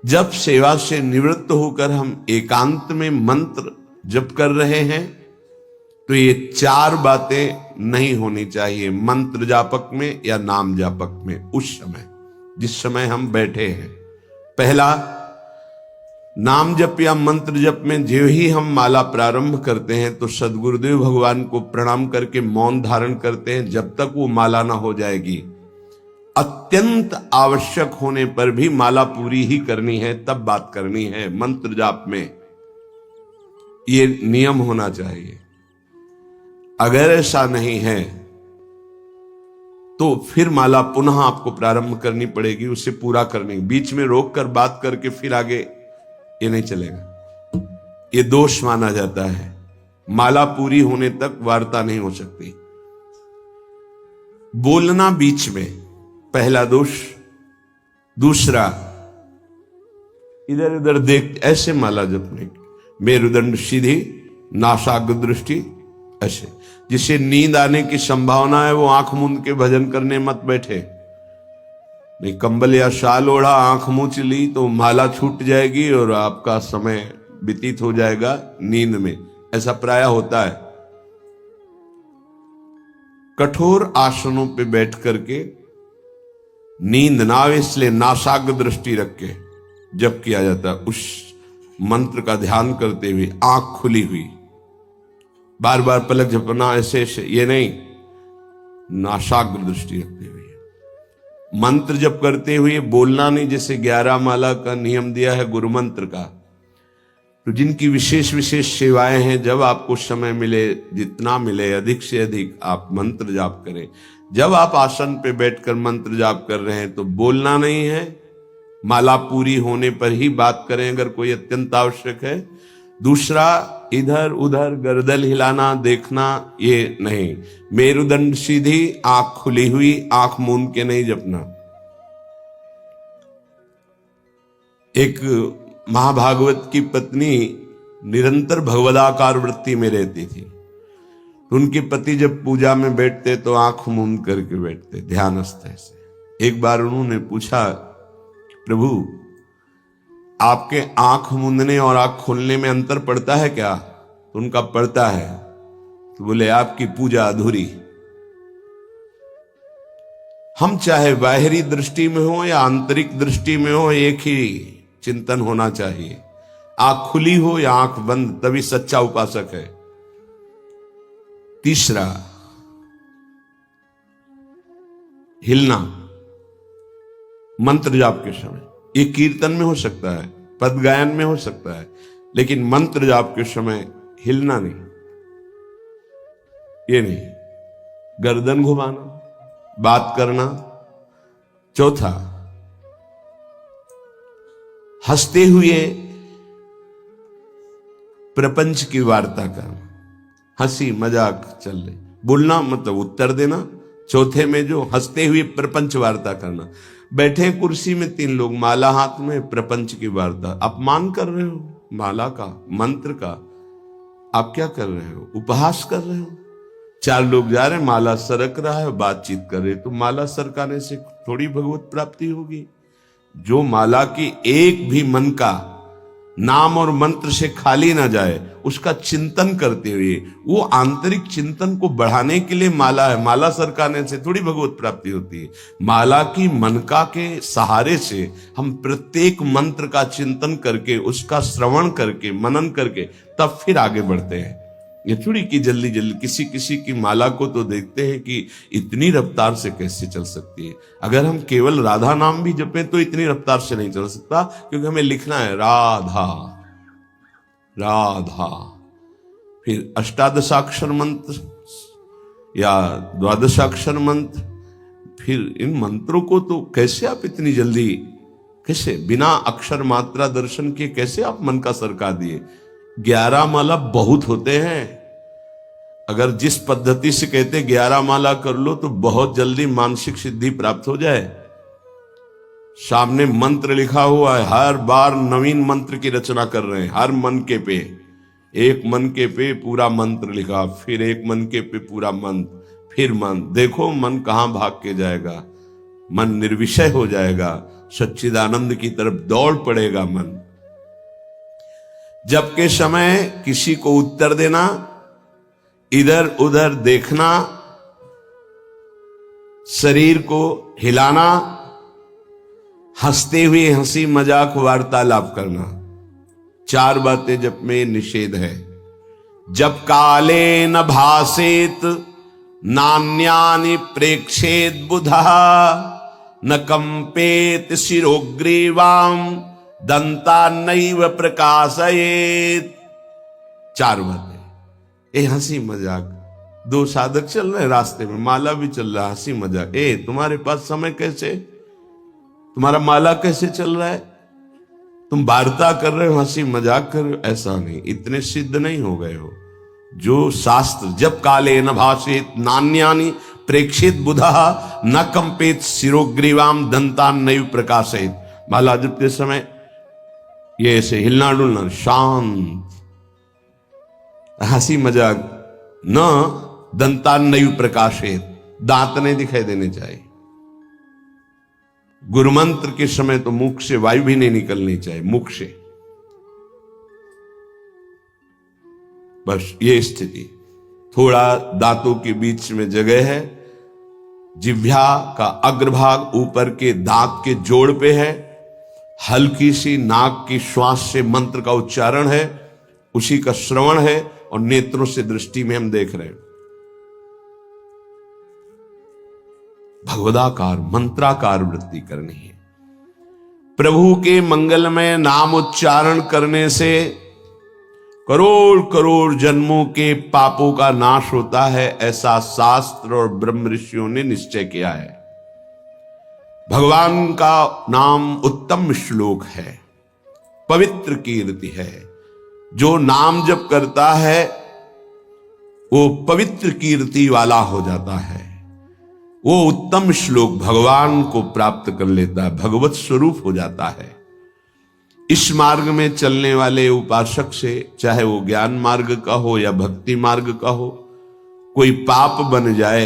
जब सेवा से निवृत्त होकर हम एकांत में मंत्र जप कर रहे हैं तो ये चार बातें नहीं होनी चाहिए मंत्र जापक में या नाम जापक में। उस समय जिस समय हम बैठे हैं, पहला, नाम जप या मंत्र जप में जो ही हम माला प्रारंभ करते हैं तो सदगुरुदेव भगवान को प्रणाम करके मौन धारण करते हैं जब तक वो माला ना हो जाएगी। अत्यंत आवश्यक होने पर भी माला पूरी ही करनी है, तब बात करनी है। मंत्र जाप में ये नियम होना चाहिए। अगर ऐसा नहीं है तो फिर माला पुनः आपको प्रारंभ करनी पड़ेगी, उसे पूरा करने। बीच में रोक कर बात करके फिर आगे ये नहीं चलेगा, ये दोष माना जाता है। माला पूरी होने तक वार्ता नहीं हो सकती। बोलना बीच में, पहला दोष। दूसरा, इधर उधर देख ऐसे माला जपने की, मेरुदंड सीधी, नासाग्र दृष्टि ऐसे। जिसे नींद आने की संभावना है वो आंख मूंद के भजन करने मत बैठे। नहीं, कंबल या शाल ओढ़ा, आंख मूंछ ली तो माला छूट जाएगी और आपका समय व्यतीत हो जाएगा नींद में। ऐसा प्राय होता है। कठोर आसनों पे बैठ करके नींद ना आवे इसलिए नासाग्र दृष्टि रख के जप किया जाता है। उस मंत्र का ध्यान करते हुए आंख खुली हुई, बार बार पलक झपकना ऐसे ऐसे, ये नहीं, नासाग्र दृष्टि रखते हुए मंत्र जप करते हुए बोलना नहीं। जैसे 11 माला का नियम दिया है गुरु मंत्र का, तो जिनकी विशेष विशेष सेवाएं हैं, जब आपको समय मिले, जितना मिले अधिक से अधिक आप मंत्र जाप करें। जब आप आसन पे बैठकर मंत्र जाप कर रहे हैं तो बोलना नहीं है, माला पूरी होने पर ही बात करें अगर कोई अत्यंत आवश्यक है। दूसरा, इधर उधर गर्दन हिलाना, देखना, ये नहीं। मेरुदंड सीधी, आंख खुली हुई, आंख मूंद के नहीं जपना। एक महाभागवत की पत्नी निरंतर भगवदाकार वृत्ति में रहती थी। उनके पति जब पूजा में बैठते तो आंख मूंद करके बैठते, ध्यानस्थ से। एक बार उन्होंने पूछा, प्रभु आपके आंख मूंदने और आंख खोलने में अंतर पड़ता है क्या? तो उनका पड़ता है। तो बोले, आपकी पूजा अधूरी। हम चाहे बाहरी दृष्टि में हो या आंतरिक दृष्टि में हो, एक ही चिंतन होना चाहिए। आंख खुली हो या आंख बंद, तभी सच्चा उपासक है। तीसरा, हिलना मंत्र जाप के समय। ये कीर्तन में हो सकता है, पद गायन में हो सकता है, लेकिन मंत्र जाप के समय हिलना नहीं, ये नहीं। गर्दन घुमाना, बात करना। चौथा, हंसते हुए प्रपंच की वार्ता करना, हंसी मजाक चल रही, बोलना मतलब उत्तर देना। चौथे में जो हंसते हुए प्रपंच वार्ता करना। बैठे कुर्सी में 3 लोग, माला हाथ में, प्रपंच की वार्ता। अपमान कर रहे हो माला का, मंत्र का। आप क्या कर रहे हो? उपहास कर रहे हो। 4 लोग जा रहे, माला सरक रहा है, बातचीत कर रहे, तो माला सरकाने से थोड़ी भगवत प्राप्ति होगी। जो माला की एक भी मन का नाम और मंत्र से खाली ना जाए, उसका चिंतन करते हुए, वो आंतरिक चिंतन को बढ़ाने के लिए माला है। माला सरकाने से थोड़ी भगवत प्राप्ति होती है। माला की मनका के सहारे से हम प्रत्येक मंत्र का चिंतन करके, उसका श्रवण करके, मनन करके, तब फिर आगे बढ़ते हैं। ये थोड़ी कि जल्दी जल्दी। किसी किसी की माला को तो देखते हैं कि इतनी रफ्तार से कैसे चल सकती है। अगर हम केवल राधा नाम भी जपें तो इतनी रफ्तार से नहीं चल सकता, क्योंकि हमें लिखना है राधा राधा। फिर अष्टादशाक्षर मंत्र या द्वादशाक्षर मंत्र, फिर इन मंत्रों को तो कैसे आप इतनी जल्दी, कैसे बिना अक्षर मात्रा दर्शन किए कैसे आप मन का सरका दिए? 11 माला बहुत होते हैं। अगर जिस पद्धति से कहते 11 माला कर लो तो बहुत जल्दी मानसिक सिद्धि प्राप्त हो जाए। सामने मंत्र लिखा हुआ है, हर बार नवीन मंत्र की रचना कर रहे हैं। हर मन के पे, एक मन के पे पूरा मंत्र लिखा, फिर एक मन के पे पूरा मंत्र, फिर मन। देखो मन कहां भाग के जाएगा। मन निर्विषय हो जाएगा, सच्चिदानंद की तरफ दौड़ पड़ेगा मन। जब के समय किसी को उत्तर देना, इधर उधर देखना, शरीर को हिलाना, हंसते हुए हंसी मजाक वार्तालाप करना, 4 बातें जब में निषेध है। जब काले न भासेत नान्यानि प्रेक्षेत बुधा न कंपेत शिरोग्रीवाम दंता नैव प्रकाशयेत। 4 बातें। ए हंसी मजाक, 2 साधक चल रहे रास्ते में, माला भी चल रहा, हंसी मजाक। तुम्हारे पास समय कैसे, तुम्हारा माला कैसे चल रहा है, तुम वार्ता कर रहे हो, हंसी मजाक कर रहे हो, ऐसा नहीं, इतने सिद्ध नहीं हो गए हो। जो शास्त्र जब काले न भाषेत नान्यानि प्रेक्षित बुधा न कंपेत शिरोग्रीवाम दंतान नैव प्रकाशित। माला जपते समय ये ऐसे हिलना डुलना, शांत, हंसी मजाक, न दंतान नैव प्रकाशित, दांत नहीं दिखाई देने चाहिए। गुरु मंत्र के समय तो मुख से वायु भी नहीं निकलनी चाहिए, मुख से। बस ये स्थिति, थोड़ा दांतों के बीच में जगह है, जिह्वा का अग्रभाग ऊपर के दांत के जोड़ पे है, हल्की सी नाक की श्वास से मंत्र का उच्चारण है, उसी का श्रवण है, और नेत्रों से दृष्टि में हम देख रहे हैं। भगवदाकार मंत्राकार वृत्ति करनी है। प्रभु के मंगलमय नाम उच्चारण करने से करोड़ करोड़ जन्मों के पापों का नाश होता है, ऐसा शास्त्र और ब्रह्म ऋषियों ने निश्चय किया है। भगवान का नाम उत्तम श्लोक है, पवित्र कीर्ति है। जो नाम जप करता है वो पवित्र कीर्ति वाला हो जाता है, वो उत्तम श्लोक भगवान को प्राप्त कर लेता है, भगवत स्वरूप हो जाता है। इस मार्ग में चलने वाले उपासक से, चाहे वो ज्ञान मार्ग का हो या भक्ति मार्ग का हो, कोई पाप बन जाए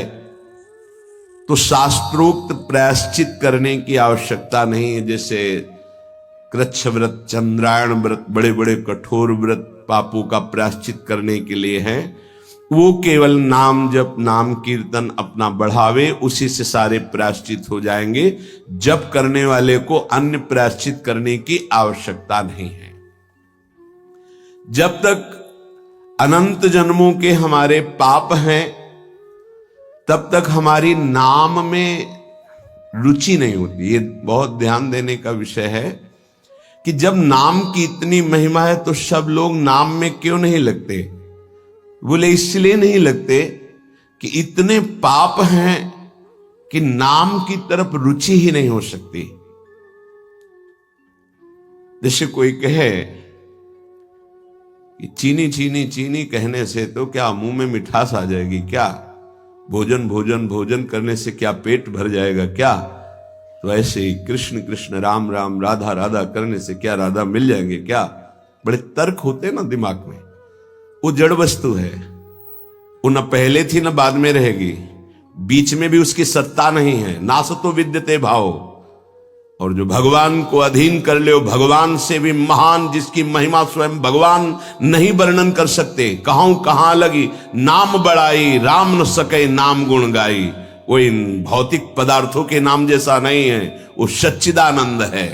तो शास्त्रोक्त प्रायश्चित करने की आवश्यकता नहीं है। जैसे कृच्छ व्रत, चंद्रायण व्रत, बड़े बड़े कठोर व्रत पापों का प्रायश्चित करने के लिए हैं, वो केवल नाम जप, नाम कीर्तन अपना बढ़ावे, उसी से सारे प्रायश्चित हो जाएंगे। जप करने वाले को अन्य प्रायश्चित करने की आवश्यकता नहीं है। जब तक अनंत जन्मों के हमारे पाप हैं, तब तक हमारी नाम में रुचि नहीं होती। ये बहुत ध्यान देने का विषय है कि जब नाम की इतनी महिमा है तो सब लोग नाम में क्यों नहीं लगते? बोले इसलिए नहीं लगते कि इतने पाप हैं कि नाम की तरफ रुचि ही नहीं हो सकती। जैसे कोई कहे कि चीनी चीनी चीनी कहने से तो क्या मुंह में मिठास आ जाएगी क्या? भोजन भोजन भोजन करने से क्या पेट भर जाएगा क्या? तो ऐसे ही कृष्ण कृष्ण राम राम राधा राधा करने से क्या राधा मिल जाएंगे क्या? बड़े तर्क होते ना दिमाग में। वो जड़ वस्तु है, वो न पहले थी न बाद में रहेगी, बीच में भी उसकी सत्ता नहीं है। नासतो विद्यते भाव। और जो भगवान को अधीन कर ले, भगवान से भी महान, जिसकी महिमा स्वयं भगवान नहीं वर्णन कर सकते। कहूं कहां लगी नाम बड़ाई, राम न सके नाम गुण गाई। वो इन भौतिक पदार्थों के नाम जैसा नहीं है, वो सच्चिदानंद है।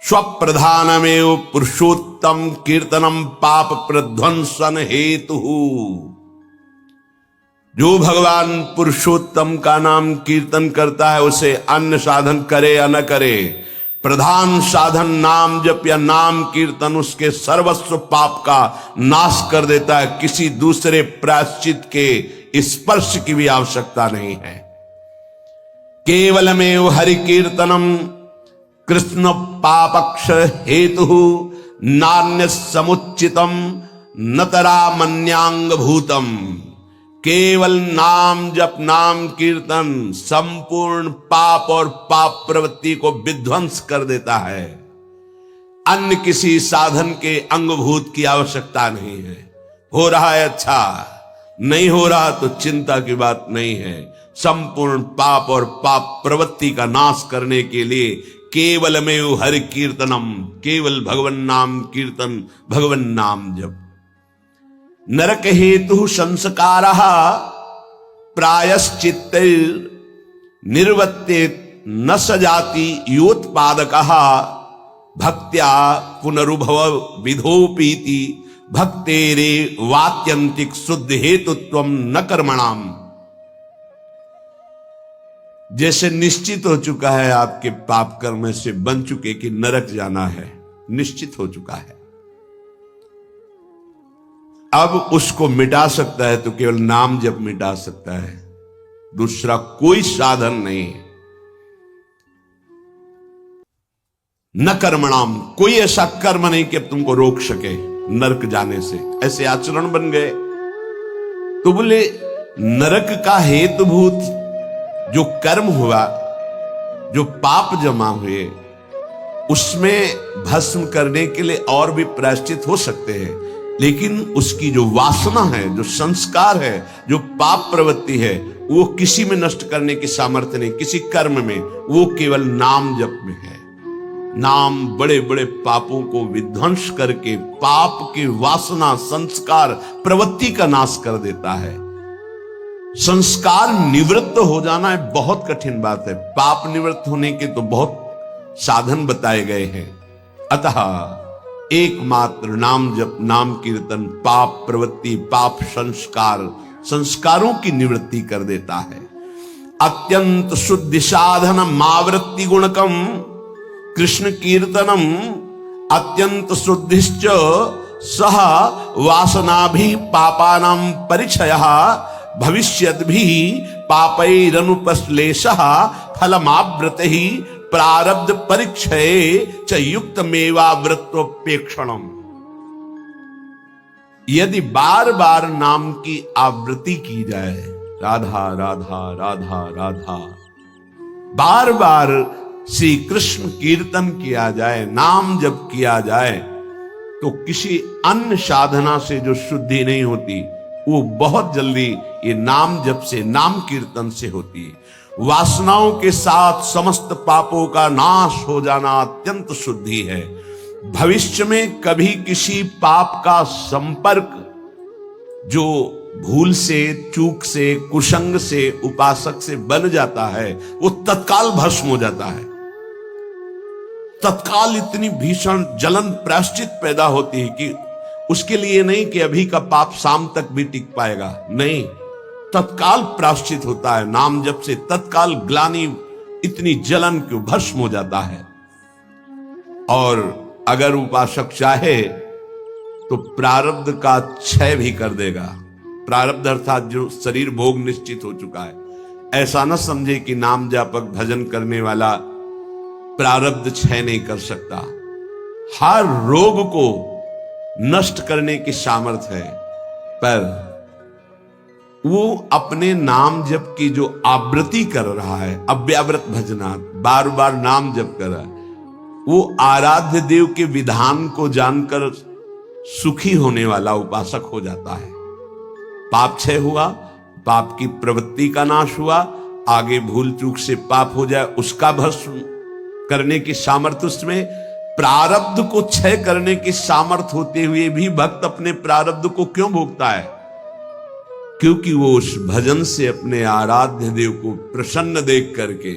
स्वप्रधानमेव पुरुषोत्तम कीर्तनम पाप प्रध्वंसन हेतु। जो भगवान पुरुषोत्तम का नाम कीर्तन करता है, उसे अन्य साधन करे या न करे, प्रधान साधन नाम जप या नाम कीर्तन उसके सर्वस्व पाप का नाश कर देता है। किसी दूसरे प्रायश्चित के स्पर्श की भी आवश्यकता नहीं है। केवलमेव हरि कीर्तनम कृष्ण पापक्ष हेतु नान्य समुचितम नतरा मन्यांग भूतम। केवल नाम जप नाम कीर्तन संपूर्ण पाप और पाप प्रवृत्ति को विध्वंस कर देता है। अन्य किसी साधन के अंगभूत की आवश्यकता नहीं है। हो रहा है अच्छा, नहीं हो रहा तो चिंता की बात नहीं है। संपूर्ण पाप और पाप प्रवृत्ति का नाश करने के लिए केवलमेव हरि कीर्तनम, केवल भगवन नाम कीर्तन, भगवन नाम जप। नरक हेतु संस्कारः प्रायश्चित्त निर्वर्ते न सजाति योत्पादकः भक्त्या पुनरुभव विधोपीति भक्तेरे वात्यंतिक शुद्ध हेतुत्वम न कर्मणाम। जैसे निश्चित हो चुका है आपके पाप कर्म से बन चुके कि नरक जाना है, निश्चित हो चुका है, अब उसको मिटा सकता है तो केवल नाम जप मिटा सकता है, दूसरा कोई साधन नहीं है। न कर्मणाम, कोई ऐसा कर्म नहीं कि अब तुमको रोक सके नरक जाने से। ऐसे आचरण बन गए तो बोले नरक का हेतुभूत जो कर्म हुआ, जो पाप जमा हुए, उसमें भस्म करने के लिए और भी प्रायश्चित हो सकते हैं, लेकिन उसकी जो वासना है, जो संस्कार है, जो पाप प्रवृत्ति है, वो किसी में नष्ट करने की सामर्थ्य नहीं, किसी कर्म में, वो केवल नाम जप में है। नाम बड़े बड़े पापों को विध्वंस करके पाप की वासना, संस्कार, प्रवृत्ति का नाश कर देता है। संस्कार निवृत्त हो जाना है बहुत कठिन बात है, पाप निवृत्त होने के तो बहुत साधन बताए गए हैं। अतः एकमात्र नाम जप, नाम कीर्तन पाप प्रवृत्ति, पाप संस्कार, संस्कारों की निवृत्ति कर देता है। अत्यंत शुद्धि साधन मावृत्ति गुणकम कृष्ण कीर्तनम अत्यंत शुद्धिश्च सह वासनाभि पापानां परिचयः भविष्यद्भिः पापैरनुपश्लेषः फलमावृतिः प्रारब्ध परिक्षये च युक्तमेवावृत्तोपेक्षणम्। यदि बार बार नाम की आवृत्ति की जाए, राधा राधा राधा राधा, बार बार श्री कृष्ण कीर्तन किया जाए, नाम जप किया जाए, तो किसी अन्य साधना से जो शुद्धि नहीं होती वो बहुत जल्दी ये नाम जप से, नाम कीर्तन से होती है। वासनाओं के साथ समस्त पापों का नाश हो जाना अत्यंत शुद्धि है। भविष्य में कभी किसी पाप का संपर्क जो भूल से, चूक से, कुसंग से, उपासक से बन जाता है, वो तत्काल भस्म हो जाता है। तत्काल इतनी भीषण जलन प्रायश्चित पैदा होती है कि उसके लिए नहीं कि अभी का पाप शाम तक भी टिक पाएगा, नहीं, तत्काल प्रायश्चित होता है। नाम जप से तत्काल ग्लानि, इतनी जलन क्यों, भस्म हो जाता है। और अगर उपासक चाहे तो प्रारब्ध का क्षय भी कर देगा। प्रारब्ध अर्थात जो शरीर भोग निश्चित हो चुका है। ऐसा न समझे कि नाम जापक भजन करने वाला प्रारब्ध क्षय नहीं कर सकता। हर रोग को नष्ट करने की सामर्थ्य है, पर वो अपने नाम जप की जो आवृत्ति कर रहा है, अव्यावृत भजना, बार बार नाम जप कर रहा है, वो आराध्य देव के विधान को जानकर सुखी होने वाला उपासक हो जाता है। पाप क्षय हुआ, पाप की प्रवृत्ति का नाश हुआ, आगे भूल चूक से पाप हो जाए उसका भस्म करने की सामर्थ्य उसमें, प्रारब्ध को क्षय करने की सामर्थ्य होते हुए भी भक्त अपने प्रारब्ध को क्यों भोगता है? क्योंकि वो उस भजन से अपने आराध्य देव को प्रसन्न देख करके,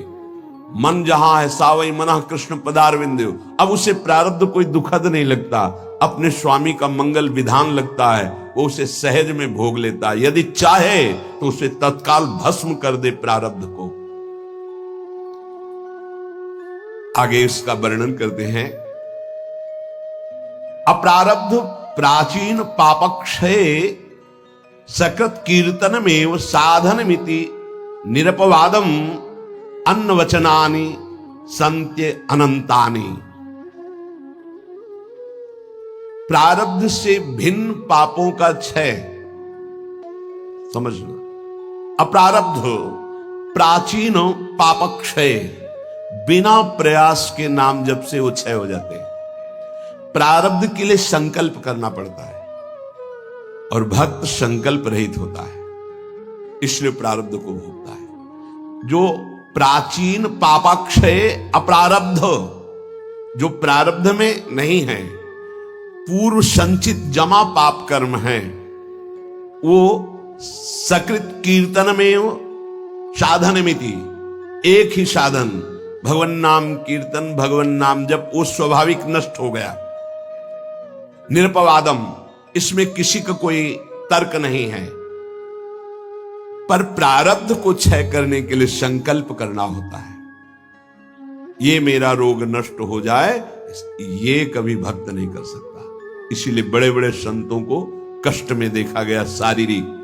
मन जहां है सावई मना कृष्ण पदारविंदेव, अब उसे प्रारब्ध कोई दुखद नहीं लगता, अपने स्वामी का मंगल विधान लगता है, वो उसे सहज में भोग लेता है। यदि चाहे तो उसे तत्काल भस्म कर दे प्रारब्ध को। आगे इसका वर्णन करते हैं। अप्रारब्ध प्राचीन पापक्षय सकृत कीर्तनमेव साधनमिति निरपवादम अन्नवचनानि संत्य अनंतानि। प्रारब्ध से भिन्न पापों का क्षय समझना। अप्रारब्ध प्राचीन पापक्षय, बिना प्रयास के नाम जप से वो क्षय हो जाते हैं। प्रारब्ध के लिए संकल्प करना पड़ता है और भक्त संकल्प रहित होता है, इसलिए प्रारब्ध को भोगता है। जो प्राचीन पापाक्षय अप्रारब्ध, जो प्रारब्ध में नहीं है, पूर्व संचित जमा पाप कर्म है, वो सकृत कीर्तन में साधनमिति, एक ही साधन भगवन नाम कीर्तन, भगवन नाम जप, वो स्वाभाविक नष्ट हो गया। निरपवादम, इसमें किसी का कोई तर्क नहीं है। पर प्रारब्ध को क्षय करने के लिए संकल्प करना होता है। ये मेरा रोग नष्ट हो जाए, ये कभी भक्त नहीं कर सकता। इसीलिए बड़े बड़े संतों को कष्ट में देखा गया। शारीरिक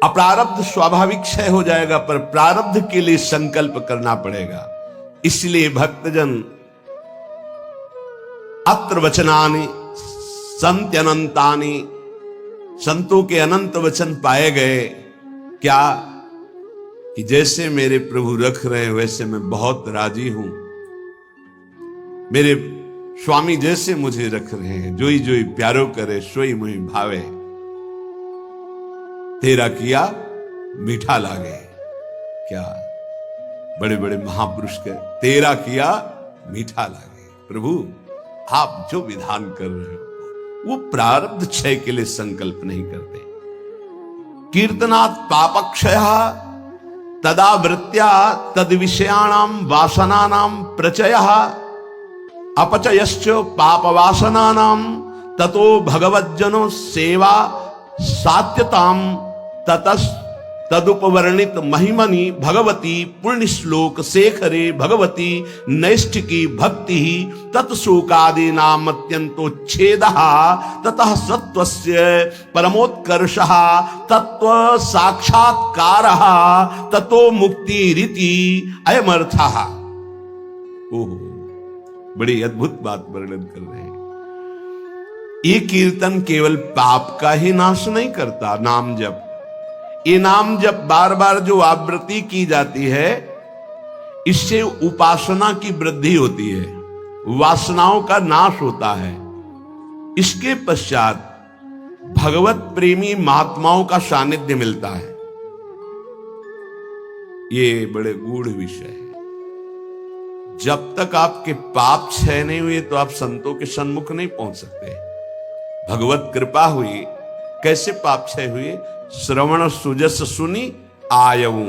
अप्रारब्ध स्वाभाविक क्षय हो जाएगा, पर प्रारब्ध के लिए संकल्प करना पड़ेगा। इसलिए भक्तजन अत्र वचनानि संत अनंतानि, संतों के अनंत वचन पाए गए। क्या कि जैसे मेरे प्रभु रख रहे हैं वैसे मैं बहुत राजी हूं। मेरे स्वामी जैसे मुझे रख रहे हैं, जोई जोई प्यारो करे सोई मुई भावे, तेरा किया मीठा लागे। क्या बड़े बड़े महापुरुष के तेरा किया मीठा लागे। प्रभु आप जो विधान कर रहे हो वो प्रारब्ध क्षय के लिए संकल्प नहीं करते। कीर्तनात् पापक्षय तदा वृत्त्या तद विषयाणाम वासनानाम प्रचयः अपचयश्च पाप वासनानाम ततो भगवज्जनो सेवा सात्यताम ततस् तदुपवर्णित महिमनि भगवती पुण्य श्लोक शेखरे भगवती नैष्ठिकी भक्ति तत्शोकादि नाम अत्यंतोच्छेद ततः सत्वस्य परमोत्कर्षः तत्व साक्षात्कार ततो मुक्ति रीति अयमर्थः। ओह, बड़ी अद्भुत बात वर्णन कर रहे हैं। ये कीर्तन केवल पाप का ही नाश नहीं करता, नाम जप, ये नाम जप बार बार जो आवृत्ति की जाती है, इससे उपासना की वृद्धि होती है, वासनाओं का नाश होता है। इसके पश्चात भगवत प्रेमी महात्माओं का सानिध्य मिलता है। ये बड़े गूढ़ विषय है। जब तक आपके पाप क्षय नहीं हुए तो आप संतों के सन्मुख नहीं पहुंच सकते। भगवत कृपा हुई, कैसे पाप क्षय हुए? श्रवण सुजस सुनी आयऊ।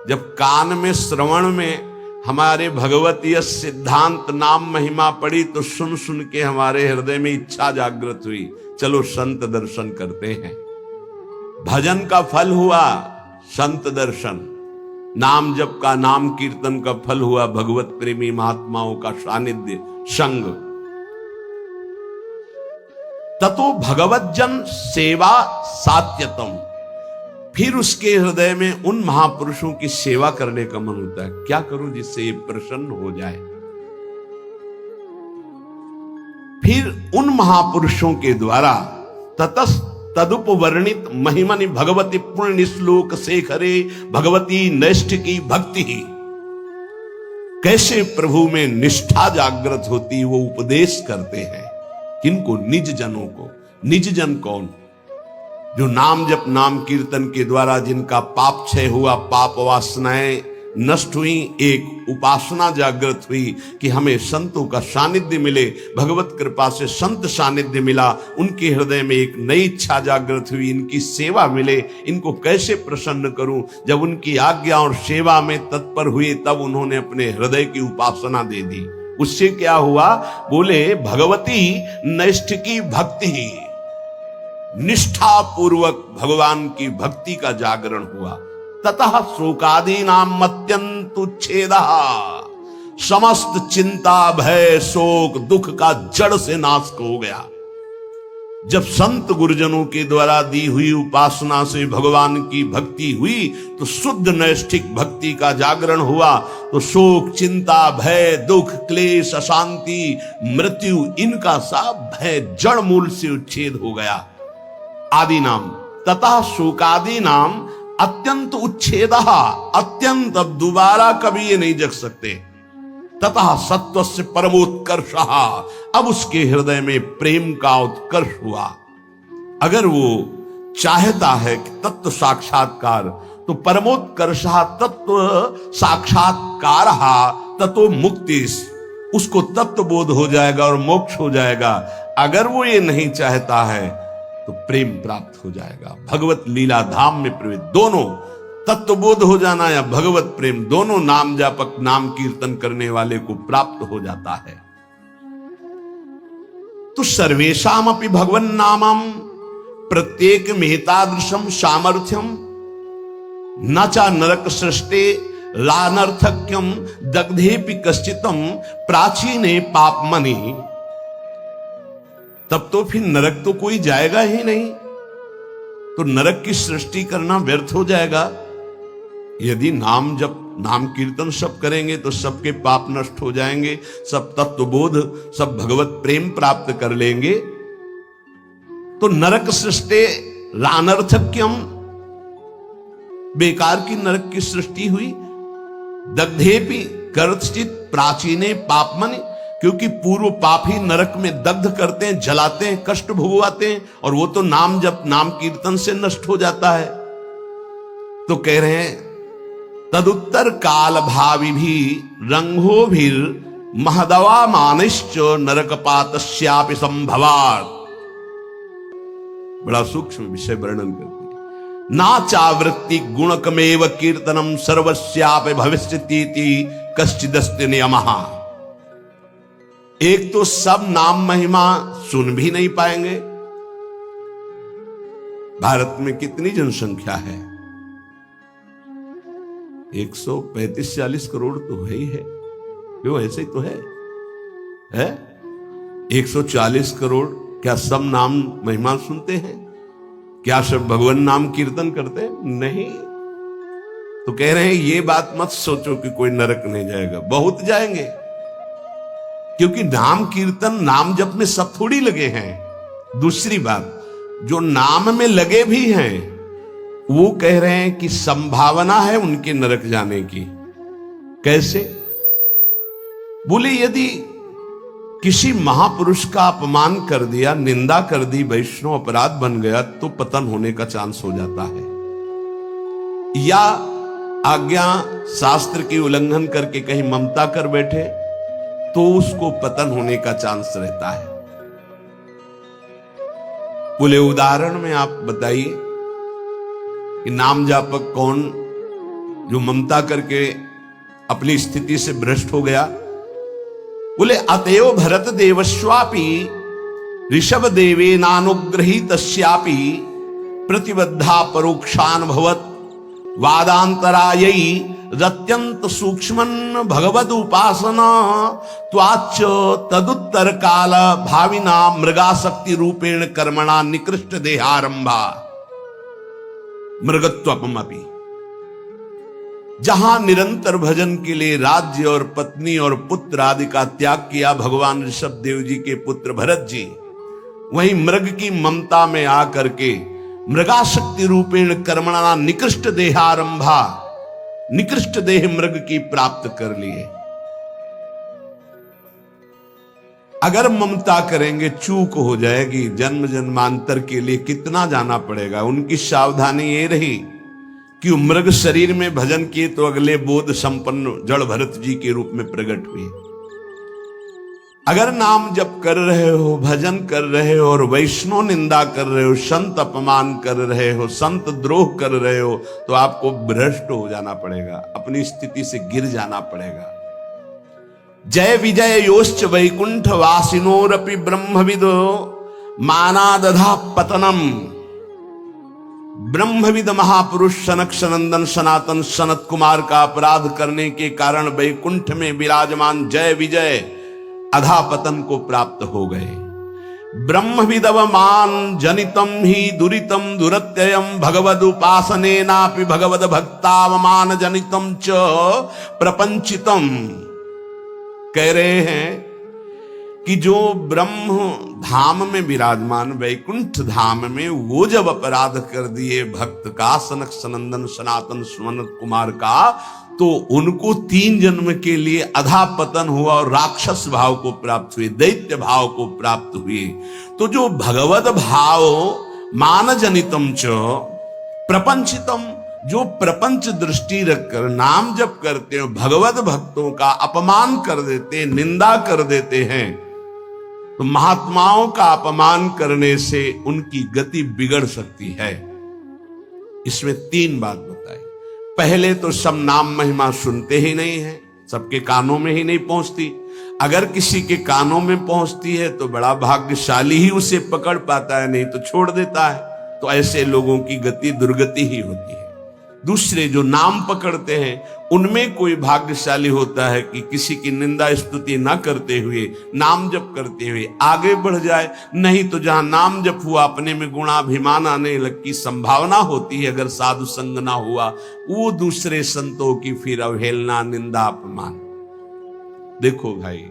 जब कान में श्रवण में हमारे भगवतीय सिद्धांत नाम महिमा पड़ी तो सुन सुन के हमारे हृदय में इच्छा जागृत हुई, चलो संत दर्शन करते हैं। भजन का फल हुआ संत दर्शन, नाम जप का, नाम कीर्तन का फल हुआ भगवत प्रेमी महात्माओं का सानिध्य, संग। ततो भगवज्जन सेवा सात्यतम। फिर उसके हृदय में उन महापुरुषों की सेवा करने का मन होता है। क्या करूं जिससे ये प्रसन्न हो जाए? फिर उन महापुरुषों के द्वारा ततस् तदुपवर्णित महिमनि भगवती पुण्य श्लोक शेखरे भगवती नैष्ठिकी भक्ति। कैसे प्रभु में निष्ठा जागृत होती, वो उपदेश करते हैं। किनको? निज जनों को। निज जन कौन? जो नाम जप नाम कीर्तन के द्वारा जिनका पाप क्षय हुआ, पाप वासनाएं नष्ट हुई, एक उपासना जागृत हुई कि हमें संतों का सानिध्य मिले। भगवत कृपा से संत सानिध्य मिला, उनके हृदय में एक नई इच्छा जागृत हुई, इनकी सेवा मिले, इनको कैसे प्रसन्न करूं। जब उनकी आज्ञा और सेवा में तत्पर हुए तब उन्होंने अपने हृदय की उपासना दे दी। उससे क्या हुआ? बोले भगवती नैष्ठिकी भक्ति, निष्ठा पूर्वक भगवान की भक्ति का जागरण हुआ। ततः शोकादि नाम अत्यंत उच्छेदा, समस्त चिंता भय शोक दुख का जड़ से नाश हो गया। जब संत गुरुजनों के द्वारा दी हुई उपासना से भगवान की भक्ति हुई तो शुद्ध नैष्ठिक भक्ति का जागरण हुआ, तो शोक चिंता भय दुख क्लेश अशांति मृत्यु इनका सब भय जड़ मूल से उच्छेद हो गया। आदि नाम तथा शोकादि नाम अत्यंत उच्छेदा, अत्यंत, अब दोबारा कभी ये नहीं जग सकते। तथा सत्व से परमोत्कर्ष, अब उसके हृदय में प्रेम का उत्कर्ष हुआ। अगर वो चाहता है कि तत्व साक्षात्कार तो परमोत्कर्षा तत्व साक्षात्कार ततो मुक्ति, उसको तत्व बोध हो जाएगा और मोक्ष हो जाएगा। अगर वो ये नहीं चाहता है तो प्रेम प्राप्त हो जाएगा। भगवत लीला धाम में प्रवेश, दोनों तत्व बोध हो जाना या भगवत प्रेम, दोनों नाम जापक नाम कीर्तन करने वाले को प्राप्त हो जाता है। तो सर्वेशाम अपि भगवन नामम प्रत्येक मेहतादृशम सामर्थ्यम न चा नरक सृष्टे लानर्थक्यम दग्धेपि कश्चितम प्राचीने पापमनि। तब तो फिर नरक तो कोई जाएगा ही नहीं, तो नरक की सृष्टि करना व्यर्थ हो जाएगा। यदि नाम जब नाम कीर्तन सब करेंगे तो सबके पाप नष्ट हो जाएंगे, सब तत्वबोध, सब भगवत प्रेम प्राप्त कर लेंगे। तो नरक सृष्टि लानर्थक्यम, बेकार की नरक की सृष्टि हुई। दग्धेपि कर्तचित प्राचीने पापमनि, क्योंकि पूर्व पापी नरक में दग्ध करते हैं, जलाते हैं, कष्ट भोगवाते हैं, और वो तो नाम जब नाम कीर्तन से नष्ट हो जाता है। तो कह रहे हैं तदुत्तर काल भावी भी रंगो भी महदवा मानिश्च नरकपातस्यापि संभवात्। बड़ा सूक्ष्म विषय वर्णन करते हैं। ना चावृत्ति गुणकमेव कीर्तनम सर्वस्यापि भविष्यतीति कश्चिदस्ति नियमः। एक तो सब नाम महिमा सुन भी नहीं पाएंगे। भारत में कितनी जनसंख्या है? 135-40 करोड़ तो है ही है। क्यों, ऐसे ही तो है? 140 करोड़ क्या सब नाम महिमा सुनते हैं? क्या सब भगवान नाम कीर्तन करते हैं? नहीं। तो कह रहे हैं ये बात मत सोचो कि कोई नरक नहीं जाएगा, बहुत जाएंगे। क्योंकि नाम कीर्तन नाम जप में सब थोड़ी लगे हैं। दूसरी बात, जो नाम में लगे भी हैं वो कह रहे हैं कि संभावना है उनके नरक जाने की। कैसे? बोले यदि किसी महापुरुष का अपमान कर दिया, निंदा कर दी, वैष्णव अपराध बन गया तो पतन होने का चांस हो जाता है। या आज्ञा शास्त्र की उल्लंघन करके कहीं ममता कर बैठे तो उसको पतन होने का चांस रहता है। बोले उदाहरण में आप बताइए कि नाम जापक कौन जो ममता करके अपनी स्थिति से भ्रष्ट हो गया? बोले अतएव भरत देवस्वापि ऋषभ देवे नानुग्रहीतस्यापि प्रतिबद्धा परोक्षानुभवत वादांतरायै रत्यंत सूक्ष्मन भगवद उपासना त्वाच तदुत्तर काल भाविना मृगाशक्ति रूपेण कर्मणा निकृष्ट देहारंभा मृगत्वपमपि। जहां निरंतर भजन के लिए राज्य और पत्नी और पुत्र आदि का त्याग किया भगवान ऋषभ देव जी के पुत्र भरत जी, वहीं मृग की ममता में आकर के मृगाशक्ति रूपेण कर्मणा निकृष्ट देहारंभा, निकृष्ट देह मृग की प्राप्त कर लिए। अगर ममता करेंगे चूक हो जाएगी, जन्म जन्मांतर के लिए कितना जाना पड़ेगा। उनकी सावधानी ये रही कि मृग शरीर में भजन किए तो अगले बोध संपन्न जड़ भरत जी के रूप में प्रकट हुए। अगर नाम जप कर रहे हो, भजन कर रहे हो और वैष्णव निंदा कर रहे हो, संत अपमान कर रहे हो, संत द्रोह कर रहे हो, तो आपको भ्रष्ट हो जाना पड़ेगा, अपनी स्थिति से गिर जाना पड़ेगा। जय विजय योश्च वैकुंठ वासिनोरपि ब्रह्मविदो मानादधा पतनम। ब्रह्मविद महापुरुष सनक सनंदन सनातन सनत कुमार का अपराध करने के कारण वैकुंठ में विराजमान जय विजय अधापतन को प्राप्त हो गए। ब्रह्मविदवमान जनितम ही दुरितम दुरत्ययम भगवद उपासनेनापि भगवद भक्तावमान जनितम च प्रपंचितम। कह रहे हैं कि जो ब्रह्म धाम में विराजमान वैकुंठ धाम में वो जब अपराध कर दिए भक्त का, सनक सनंदन सनातन सुमनत कुमार का, तो उनको 3 जन्म के लिए अधापतन हुआ और राक्षस भाव को प्राप्त हुए, दैत्य भाव को प्राप्त हुए। तो जो भगवत भाव मान जनितम च प्रपंचितम, जो प्रपंच दृष्टि रखकर नाम जप करते हो, भगवत भक्तों का अपमान कर देते, निंदा कर देते हैं, तो महात्माओं का अपमान करने से उनकी गति बिगड़ सकती है। इसमें 3 बात बताई। पहले तो सब नाम महिमा सुनते ही नहीं है, सबके कानों में ही नहीं पहुंचती। अगर किसी के कानों में पहुंचती है तो बड़ा भाग्यशाली ही उसे पकड़ पाता है, नहीं तो छोड़ देता है। तो ऐसे लोगों की गति दुर्गति ही होती है। दूसरे जो नाम पकड़ते हैं उनमें कोई भाग्यशाली होता है कि किसी की निंदा स्तुति ना करते हुए, नाम जप करते हुए आगे बढ़ जाए। नहीं तो जहां नाम जप हुआ अपने में गुणाभिमान आने लग की संभावना होती है, अगर साधु संग ना हुआ, वो दूसरे संतों की फिर अवहेलना, निंदा, अपमान। देखो भाई,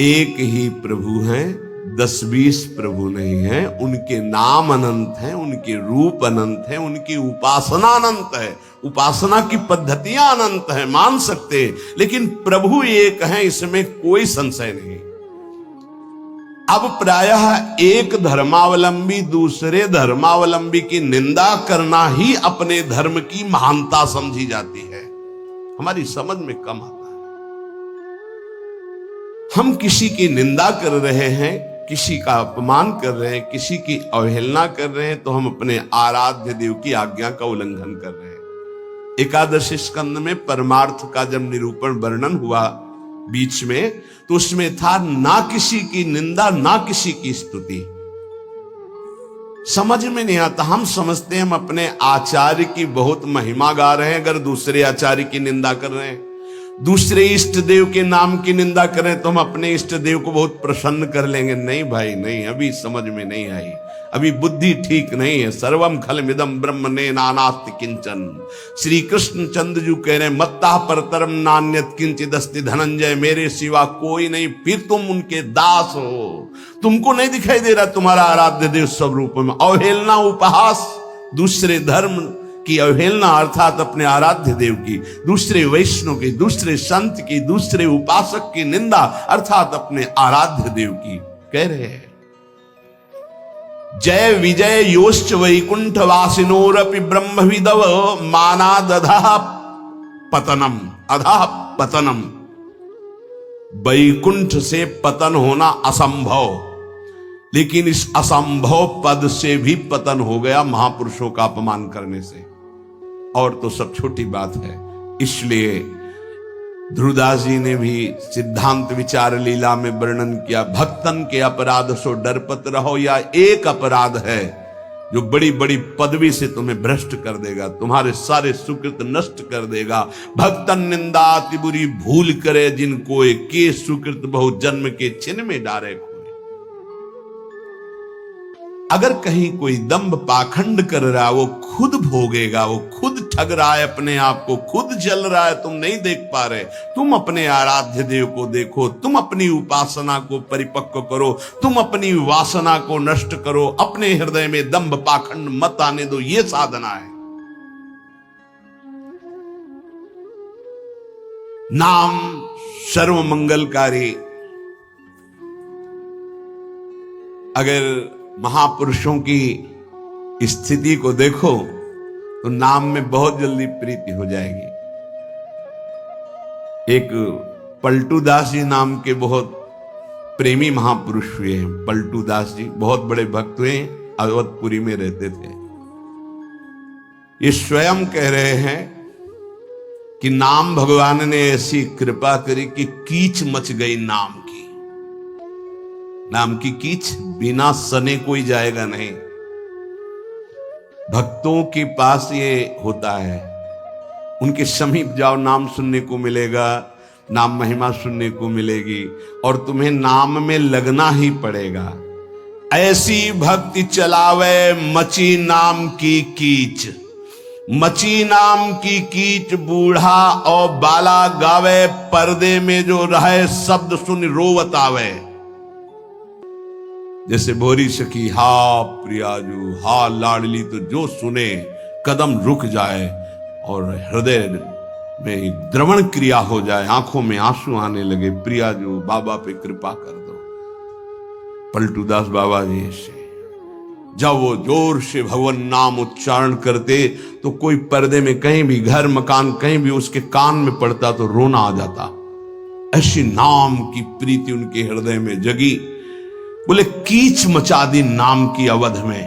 एक ही प्रभु हैं, 10-20 प्रभु नहीं है। उनके नाम अनंत हैं, उनके रूप अनंत हैं, उनकी उपासना अनंत है, उपासना की पद्धतियां अनंत हैं, मान सकते हैं, लेकिन प्रभु एक हैं, इसमें कोई संशय नहीं। अब प्रायः एक धर्मावलंबी दूसरे धर्मावलंबी की निंदा करना ही अपने धर्म की महानता समझी जाती है। हमारी समझ में कम आता है। हम किसी की निंदा कर रहे हैं, किसी का अपमान कर रहे हैं, किसी की अवहेलना कर रहे हैं, तो हम अपने आराध्य देव की आज्ञा का उल्लंघन कर रहे हैं। एकादश स्कंद में परमार्थ का जब निरूपण वर्णन हुआ बीच में, तो उसमें था ना किसी की निंदा ना किसी की स्तुति। समझ में नहीं आता। हम समझते हैं हम अपने आचार्य की बहुत महिमा गा रहे हैं, अगर दूसरे आचार्य की निंदा कर रहे हैं, दूसरे इष्ट देव के नाम की निंदा करें, तो हम अपने इष्ट देव को बहुत प्रसन्न कर लेंगे। नहीं भाई नहीं, अभी समझ में नहीं आई, अभी बुद्धि ठीक नहीं है। सर्वम खलमिदं ब्रह्म ने नानास्ति किंचन। श्री कृष्ण चंद्र जी कह रहे हैं, मत्ता परतरम नान्यत किंचित अस्ति धनंजय, मेरे सिवा कोई नहीं, फिर तुम उनके दास हो। तुमको नहीं दिखाई दे रहा तुम्हारा आराध्य देव स्वरूप में? अवहेलना, उपहास, दूसरे धर्म की अवहेलना अर्थात अपने आराध्य देव की, दूसरे वैष्णव की, दूसरे संत की, दूसरे उपासक की निंदा अर्थात अपने आराध्य देव की कह रहे हैं। जय विजय योश्च वैकुंठ वासिनोरपि ब्रह्मविदव मानादधः पतनम, अधः पतनम। वैकुंठ से पतन होना असंभव, लेकिन इस असंभव पद से भी पतन हो गया महापुरुषों का अपमान करने से। और तो सब छोटी बात है। इसलिए ध्रुवदास जी ने भी सिद्धांत विचार लीला में वर्णन किया, भक्तन के अपराध सो डरपत रहो। या एक अपराध है जो बड़ी बड़ी पदवी से तुम्हें भ्रष्ट कर देगा, तुम्हारे सारे सुकृत नष्ट कर देगा। भक्तन निंदा अति बुरी भूल करे, जिनको के सुकृत बहु जन्म के छिन में डारे। अगर कहीं कोई दंभ पाखंड कर रहा है, वो खुद भोगेगा, वो खुद ठग रहा है अपने आप को, खुद जल रहा है, तुम नहीं देख पा रहे। तुम अपने आराध्य देव को देखो, तुम अपनी उपासना को परिपक्व करो, तुम अपनी वासना को नष्ट करो, अपने हृदय में दंभ पाखंड मत आने दो, ये साधना है। नाम सर्व मंगलकारी। अगर महापुरुषों की स्थिति को देखो तो नाम में बहुत जल्दी प्रीति हो जाएगी। एक पलटू दास जी नाम के बहुत प्रेमी महापुरुष हुए हैं। पलटू दास जी बहुत बड़े भक्त हुए, अवधपुरी में रहते थे। ये स्वयं कह रहे हैं कि नाम भगवान ने ऐसी कृपा करी कि कीच मच गई नाम की। नाम की कीच बिना सने कोई जाएगा नहीं। भक्तों के पास ये होता है, उनके समीप जाओ, नाम सुनने को मिलेगा, नाम महिमा सुनने को मिलेगी, और तुम्हें नाम में लगना ही पड़ेगा। ऐसी भक्ति चलावे मची नाम की कीच, मची नाम की कीच बूढ़ा और बाला गावे, पर्दे में जो रहे शब्द सुन रोवत आवे। जैसे भोरी सखी हा प्रियाजू हा लाडली, तो जो सुने कदम रुक जाए और हृदय में द्रवण क्रिया हो जाए, आंखों में आंसू आने लगे। प्रियाजू बाबा पे कृपा कर दो। पलटूदास बाबा जी से जब वो जोर से भगवान नाम उच्चारण करते तो कोई पर्दे में कहीं भी, घर मकान कहीं भी उसके कान में पड़ता तो रोना आ जाता। ऐसी नाम की प्रीति उनके हृदय में जगी। बोले कीच मचा दी नाम की अवध में,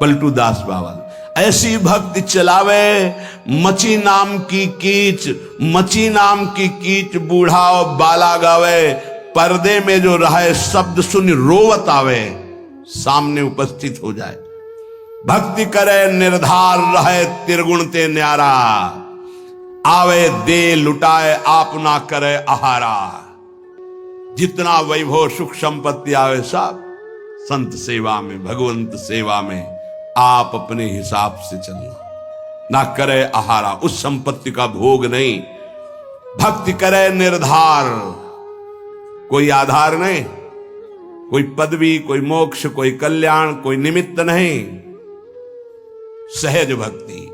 पलटू दास बाबा। ऐसी भक्ति चलावे मची नाम की कीच, मची नाम की कीच बूढ़ा और बाला गावे। पर्दे में जो रहे शब्द सुन रोवत आवे, सामने उपस्थित हो जाए। भक्ति करे निर्धार रहे त्रिगुण ते न्यारा, आवे दे लुटाए आप ना करे आहारा। जितना वैभव सुख संपत्ति आवे सब संत सेवा में, भगवंत सेवा में आप अपने हिसाब से चलना, ना करे आहारा। उस संपत्ति का भोग नहीं। भक्ति करे निर्धार, कोई आधार नहीं, कोई पदवी, कोई मोक्ष, कोई कल्याण, कोई निमित्त नहीं। सहज भक्ति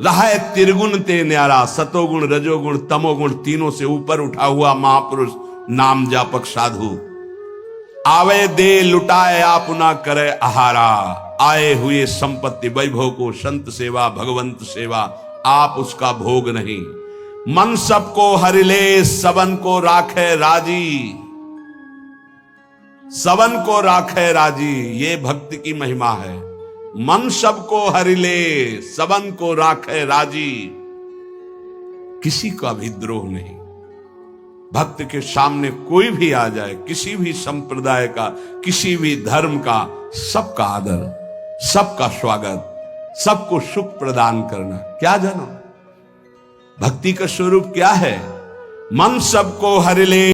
रहे त्रिगुण ते न्यारा, सतोगुण रजोगुण तमोगुण तीनों से ऊपर उठा हुआ महापुरुष नाम जापक साधु। आवे दे लुटाए आप ना करे आहारा। आए हुए संपत्ति वैभव को, संत सेवा भगवंत सेवा, आप उसका भोग नहीं। मन सबको हरि ले सबन को राखे राजी, सबन को राखे राजी। ये भक्ति की महिमा है। मन सबको हरि ले सबन को राखे राजी। किसी का भी द्रोह नहीं। भक्त के सामने कोई भी आ जाए, किसी भी संप्रदाय का, किसी भी धर्म का, सबका आदर, सबका स्वागत, सबको सुख प्रदान करना। क्या जानो भक्ति का स्वरूप क्या है? मन सबको हरि ले